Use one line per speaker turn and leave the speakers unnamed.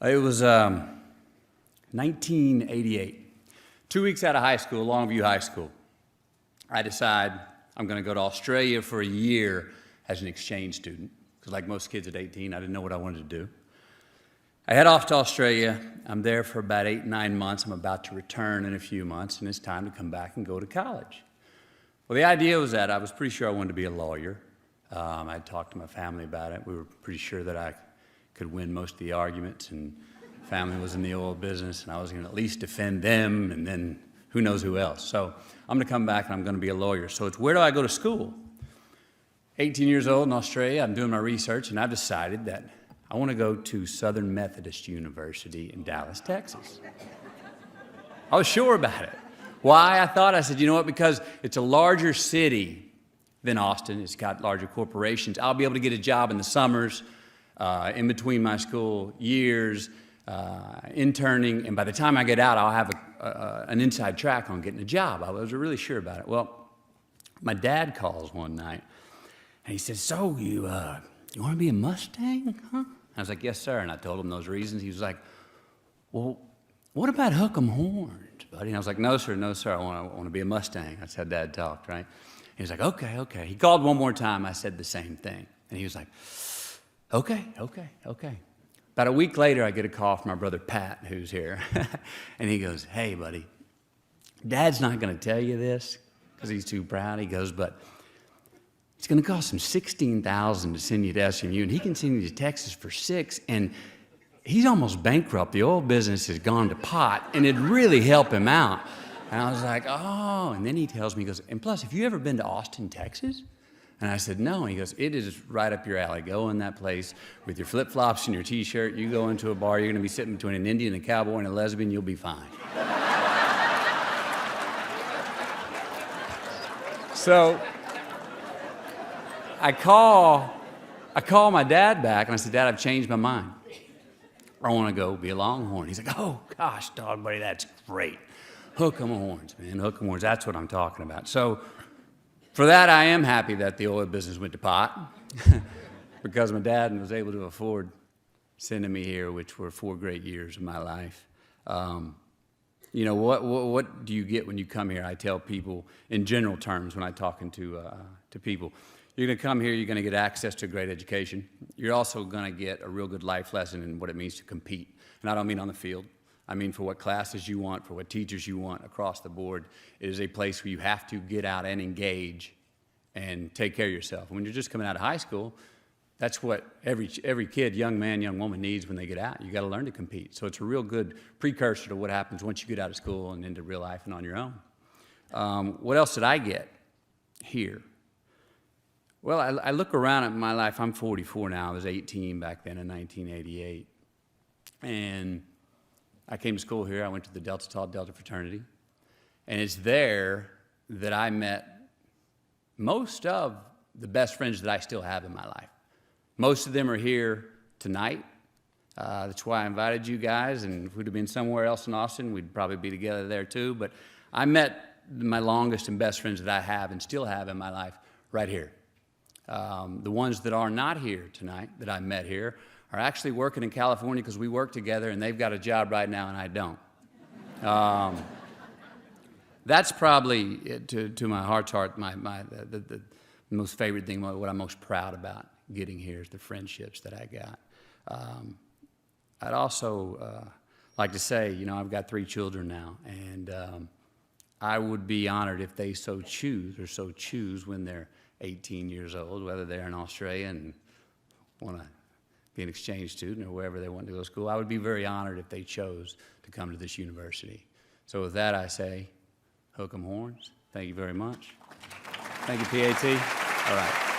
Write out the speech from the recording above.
It was 1988. 2 weeks out of high school, Longview High School. I decide I'm going to go to Australia for a year as an exchange student, because like most kids at 18, I didn't know what I wanted to do. I head off to Australia. I'm there for about 8, 9 months. I'm about to return in a few months, and it's time to come back and go to college. Well, the idea was that I was pretty sure I wanted to be a lawyer. I'd talked to my family about it. We were pretty sure that I could win most of the arguments, and family was in the oil business, and I was going to at least defend them, and then who knows who else. So I'm going to come back, and I'm going to be a lawyer. So it's, where do I go to school? 18 years old in Australia, I'm doing my research, and I've decided that I want to go to Southern Methodist University in Dallas, Texas. I was sure about it. Why? I said, you know what, because it's a larger city than Austin. It's got larger corporations. I'll be able to get a job in the summers, in between my school years, interning, and by the time I get out, I'll have an inside track on getting a job. I was really sure about it. Well, my dad calls one night, and he says, so you want to be a Mustang, huh? I was like, yes, sir, and I told him those reasons. He was like, well, what about hook 'em horns, buddy? And I was like, no, sir, I want to be a Mustang. That's how Dad talked, right? He was like, okay. He called one more time. I said the same thing, and he was like, okay. About a week later, I get a call from my brother Pat, who's here, and he goes, hey, buddy, Dad's not going to tell you this because he's too proud. He goes, but it's going to cost him $16,000 to send you to SMU, and he can send you to Texas for $6,000, and he's almost bankrupt. The oil business has gone to pot, and it'd really help him out. And I was like, oh, and then he tells me, he goes, and plus, have you ever been to Austin, Texas? And I said, no. And he goes, it is right up your alley. Go in that place with your flip-flops and your T-shirt. You go into a bar, you're going to be sitting between an Indian, a cowboy, and a lesbian. You'll be fine. So I call my dad back, and I said, Dad, I've changed my mind. I want to go be a Longhorn. He's like, oh, gosh, dog, buddy, that's great. Hook 'em horns, man, hook 'em horns. That's what I'm talking about. So for that, I am happy that the oil business went to pot because my dad was able to afford sending me here, which were 4 great years of my life. You know, what do you get when you come here? I tell people in general terms when I'm talking to people. You're going to come here, you're going to get access to a great education. You're also going to get a real good life lesson in what it means to compete. And I don't mean on the field. I mean for what classes you want, for what teachers you want across the board. It is a place where you have to get out and engage and take care of yourself. When you're just coming out of high school, that's what every kid, young man, young woman needs when they get out. You got to learn to compete. So it's a real good precursor to what happens once you get out of school and into real life and on your own. What else did I get here? Well, I look around at my life. I'm 44 now. I was 18 back then in 1988. And I came to school here. I went to the Delta Tau Delta fraternity. And it's there that I met most of the best friends that I still have in my life. Most of them are here tonight. That's why I invited you guys. And if we'd have been somewhere else in Austin, we'd probably be together there too. But I met my longest and best friends that I have and still have in my life right here. The ones that are not here tonight, that I met here, are actually working in California because we work together, and they've got a job right now, and I don't. That's probably, to my heart's heart, the most favorite thing, what I'm most proud about getting here is the friendships that I got. I'd also like to say, you know, I've got 3 children now, and I would be honored if they so choose when they're 18 years old, whether they're in Australia and want to be an exchange student or wherever they want to go to school. I would be very honored if they chose to come to this university. So with that, I say, hook 'em horns. Thank you very much. Thank you, PAT. All right.